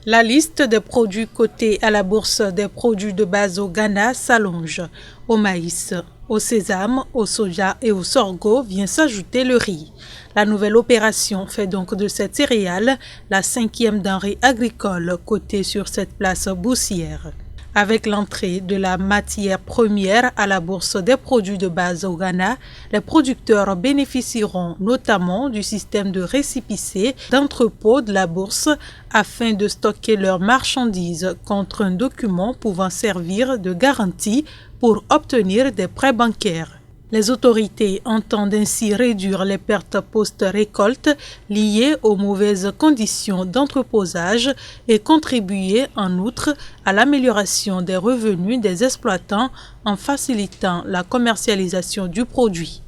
La liste des produits cotés à la bourse des produits de base au Ghana s'allonge. Au maïs, au sésame, au soja et au sorgho vient s'ajouter le riz. La nouvelle opération fait donc de cette céréale la 5e denrée agricole cotée sur cette place boursière. Avec l'entrée de la matière première à la bourse des produits de base au Ghana, les producteurs bénéficieront notamment du système de récépissé d'entrepôt de la bourse afin de stocker leurs marchandises contre un document pouvant servir de garantie pour obtenir des prêts bancaires. Les autorités entendent ainsi réduire les pertes post-récolte liées aux mauvaises conditions d'entreposage et contribuer en outre à l'amélioration des revenus des exploitants en facilitant la commercialisation du produit.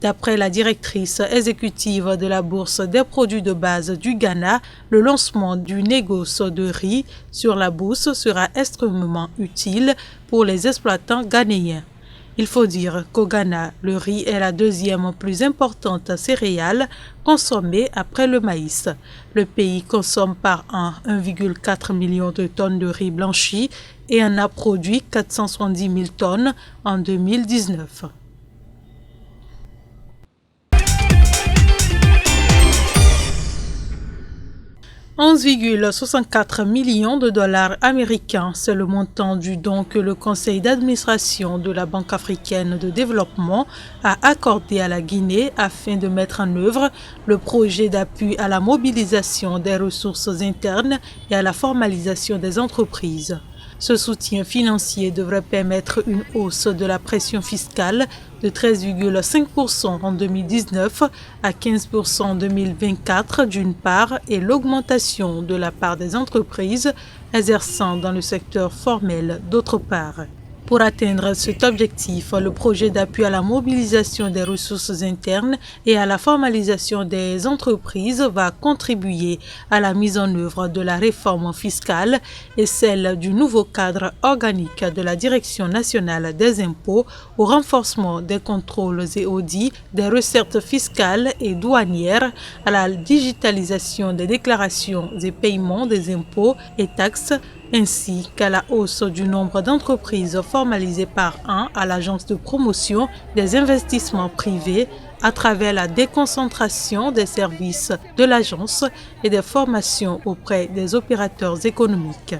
D'après la directrice exécutive de la Bourse des produits de base du Ghana, le lancement du négoce de riz sur la bourse sera extrêmement utile pour les exploitants ghanéens. Il faut dire qu'au Ghana, le riz est la deuxième plus importante céréale consommée après le maïs. Le pays consomme par an 1,4 million de tonnes de riz blanchi et en a produit 470 000 tonnes en 2019. 11,64 millions de dollars américains, c'est le montant du don que le conseil d'administration de la Banque africaine de développement a accordé à la Guinée afin de mettre en œuvre le projet d'appui à la mobilisation des ressources internes et à la formalisation des entreprises. Ce soutien financier devrait permettre une hausse de la pression fiscale de 13,5% en 2019 à 15% en 2024 d'une part et l'augmentation de la part des entreprises exerçant dans le secteur formel d'autre part. Pour atteindre cet objectif, le projet d'appui à la mobilisation des ressources internes et à la formalisation des entreprises va contribuer à la mise en œuvre de la réforme fiscale et celle du nouveau cadre organique de la Direction nationale des impôts au renforcement des contrôles et audits des recettes fiscales et douanières, à la digitalisation des déclarations et paiements des impôts et taxes, ainsi qu'à la hausse du nombre d'entreprises formalisées par an à l'agence de promotion des investissements privés à travers la déconcentration des services de l'agence et des formations auprès des opérateurs économiques.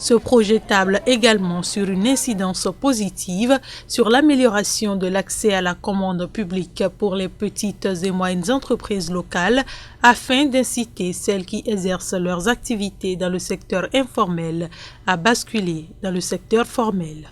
Ce projet table également sur une incidence positive sur l'amélioration de l'accès à la commande publique pour les petites et moyennes entreprises locales afin d'inciter celles qui exercent leurs activités dans le secteur informel à basculer dans le secteur formel.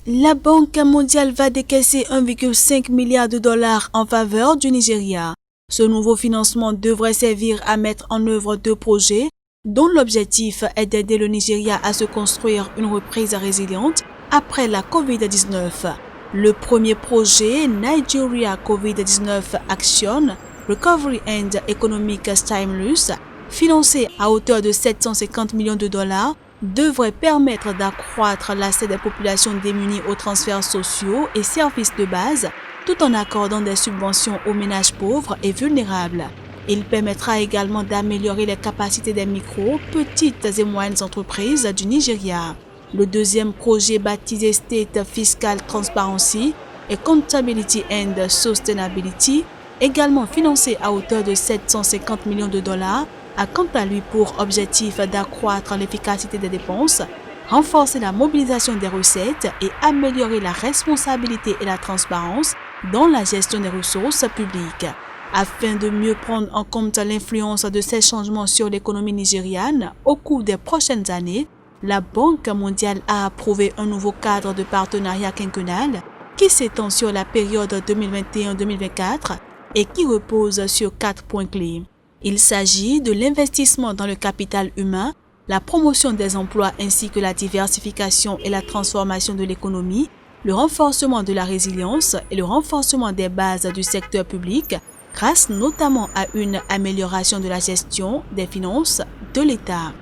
La Banque mondiale va décaisser 1,5 milliard de dollars en faveur du Nigeria. Ce nouveau financement devrait servir à mettre en œuvre deux projets dont l'objectif est d'aider le Nigeria à se construire une reprise résiliente après la COVID-19. Le premier projet, Nigeria COVID-19 Action, Recovery and Economic Stimulus, financé à hauteur de 750 millions de dollars, devrait permettre d'accroître l'accès des populations démunies aux transferts sociaux et services de base, tout en accordant des subventions aux ménages pauvres et vulnérables. Il permettra également d'améliorer les capacités des micro, petites et moyennes entreprises du Nigeria. Le deuxième projet, baptisé State Fiscal Transparency et Accountability and Sustainability, également financé à hauteur de 750 millions de dollars, a quant à lui pour objectif d'accroître l'efficacité des dépenses, renforcer la mobilisation des recettes et améliorer la responsabilité et la transparence dans la gestion des ressources publiques. Afin de mieux prendre en compte l'influence de ces changements sur l'économie nigériane au cours des prochaines années, la Banque mondiale a approuvé un nouveau cadre de partenariat quinquennal qui s'étend sur la période 2021-2024 et qui repose sur 4 points clés. Il s'agit de l'investissement dans le capital humain, la promotion des emplois ainsi que la diversification et la transformation de l'économie, le renforcement de la résilience et le renforcement des bases du secteur public grâce notamment à une amélioration de la gestion des finances de l'État.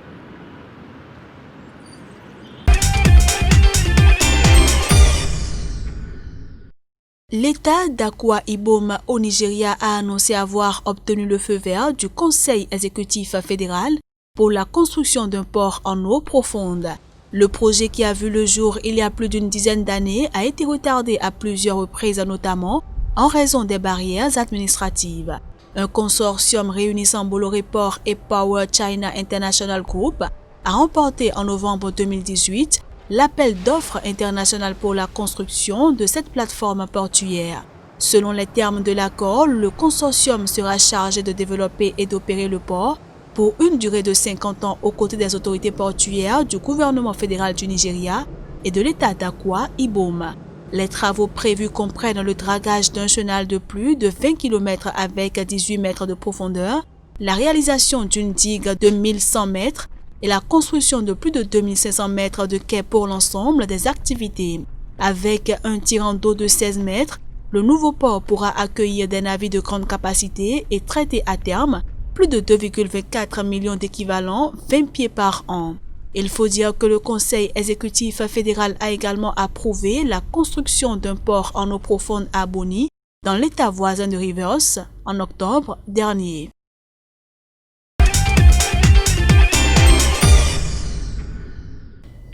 L'État d'Akwa Ibom au Nigeria a annoncé avoir obtenu le feu vert du Conseil exécutif fédéral pour la construction d'un port en eau profonde. Le projet qui a vu le jour il y a plus d'une dizaine d'années a été retardé à plusieurs reprises, notamment en raison des barrières administratives. Un consortium réunissant Bolloré Port et Power China International Group a remporté en novembre 2018 l'appel d'offres international pour la construction de cette plateforme portuaire. Selon les termes de l'accord, le consortium sera chargé de développer et d'opérer le port pour une durée de 50 ans aux côtés des autorités portuaires du gouvernement fédéral du Nigeria et de l'État d'Akwa Ibom. Les travaux prévus comprennent le dragage d'un chenal de plus de 20 km avec 18 mètres de profondeur, la réalisation d'une digue de 1100 mètres et la construction de plus de 2500 mètres de quai pour l'ensemble des activités. Avec un tirant d'eau de 16 mètres, le nouveau port pourra accueillir des navires de grande capacité et traiter à terme plus de 2,24 millions d'équivalents 20 pieds par an. Il faut dire que le Conseil exécutif fédéral a également approuvé la construction d'un port en eau profonde à Bonny, dans l'état voisin de Rivers, en octobre dernier.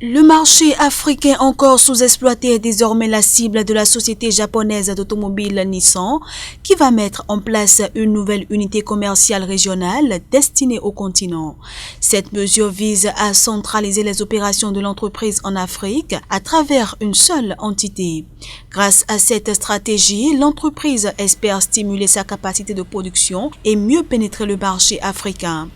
Le marché africain encore sous-exploité est désormais la cible de la société japonaise d'automobile Nissan qui va mettre en place une nouvelle unité commerciale régionale destinée au continent. Cette mesure vise à centraliser les opérations de l'entreprise en Afrique à travers une seule entité. Grâce à cette stratégie, l'entreprise espère stimuler sa capacité de production et mieux pénétrer le marché africain.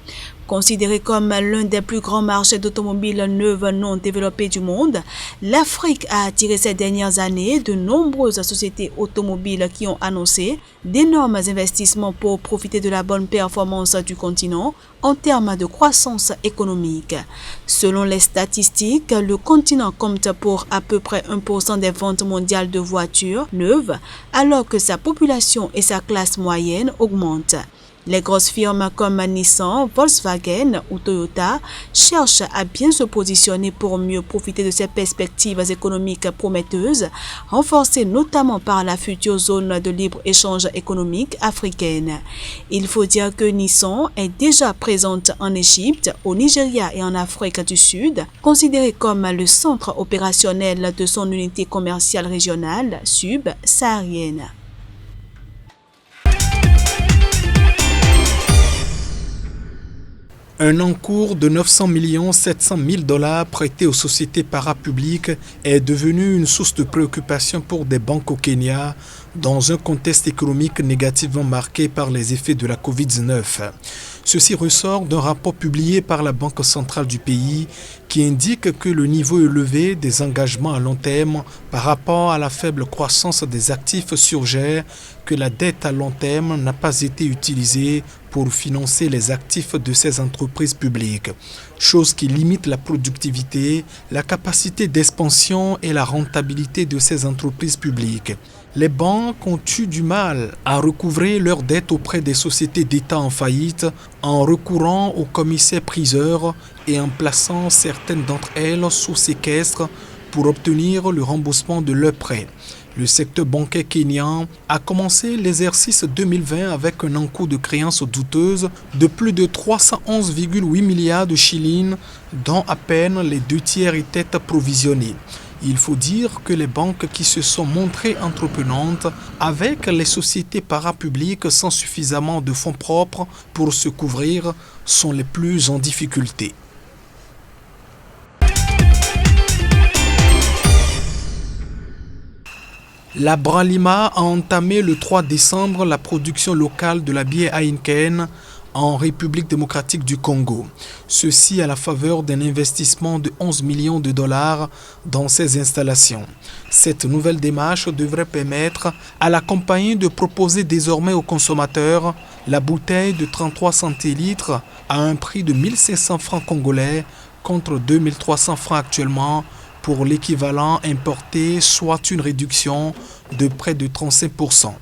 Considéré comme l'un des plus grands marchés d'automobiles neuves non développés du monde, l'Afrique a attiré ces dernières années de nombreuses sociétés automobiles qui ont annoncé d'énormes investissements pour profiter de la bonne performance du continent en termes de croissance économique. Selon les statistiques, le continent compte pour à peu près 1% des ventes mondiales de voitures neuves, alors que sa population et sa classe moyenne augmentent. Les grosses firmes comme Nissan, Volkswagen ou Toyota cherchent à bien se positionner pour mieux profiter de ces perspectives économiques prometteuses, renforcées notamment par la future zone de libre-échange économique africaine. Il faut dire que Nissan est déjà présente en Égypte, au Nigeria et en Afrique du Sud, considérée comme le centre opérationnel de son unité commerciale régionale subsaharienne. Un encours de 900 700 000 $ prêté aux sociétés parapubliques est devenu une source de préoccupation pour des banques au Kenya dans un contexte économique négativement marqué par les effets de la Covid-19. Ceci ressort d'un rapport publié par la Banque centrale du pays qui indique que le niveau élevé des engagements à long terme par rapport à la faible croissance des actifs suggère que la dette à long terme n'a pas été utilisée pour financer les actifs de ces entreprises publiques, chose qui limite la productivité, la capacité d'expansion et la rentabilité de ces entreprises publiques. Les banques ont eu du mal à recouvrer leurs dettes auprès des sociétés d'État en faillite en recourant aux commissaires-priseurs et en plaçant certaines d'entre elles sous séquestre pour obtenir le remboursement de leurs prêts. Le secteur bancaire kényan a commencé l'exercice 2020 avec un encours de créances douteuses de plus de 311,8 milliards de shillings, dont à peine les 2 tiers étaient provisionnés. Il faut dire que les banques qui se sont montrées entreprenantes avec les sociétés parapubliques sans suffisamment de fonds propres pour se couvrir sont les plus en difficulté. La Bralima a entamé le 3 décembre la production locale de la bière Heineken en République démocratique du Congo. Ceci à la faveur d'un investissement de 11 millions de $ dans ces installations. Cette nouvelle démarche devrait permettre à la compagnie de proposer désormais aux consommateurs la bouteille de 33 centilitres à un prix de 1500 francs congolais contre 2300 francs actuellement pour l'équivalent importé, soit une réduction de près de 35%.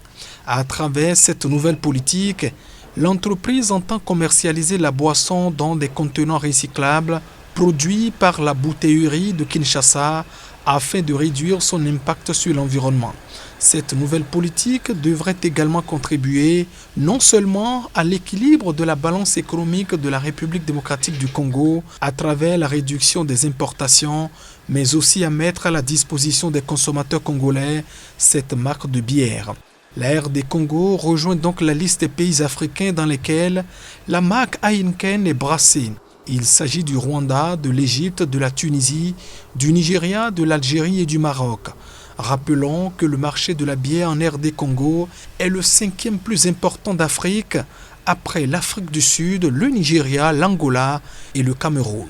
À travers cette nouvelle politique, l'entreprise entend commercialiser la boisson dans des contenants recyclables produits par la bouteillerie de Kinshasa afin de réduire son impact sur l'environnement. Cette nouvelle politique devrait également contribuer non seulement à l'équilibre de la balance économique de la République démocratique du Congo à travers la réduction des importations, mais aussi à mettre à la disposition des consommateurs congolais cette marque de bière. La RD Congo rejoint donc la liste des pays africains dans lesquels la marque Heineken est brassée. Il s'agit du Rwanda, de l'Égypte, de la Tunisie, du Nigeria, de l'Algérie et du Maroc. Rappelons que le marché de la bière en RD Congo est le 5e plus important d'Afrique, après l'Afrique du Sud, le Nigeria, l'Angola et le Cameroun.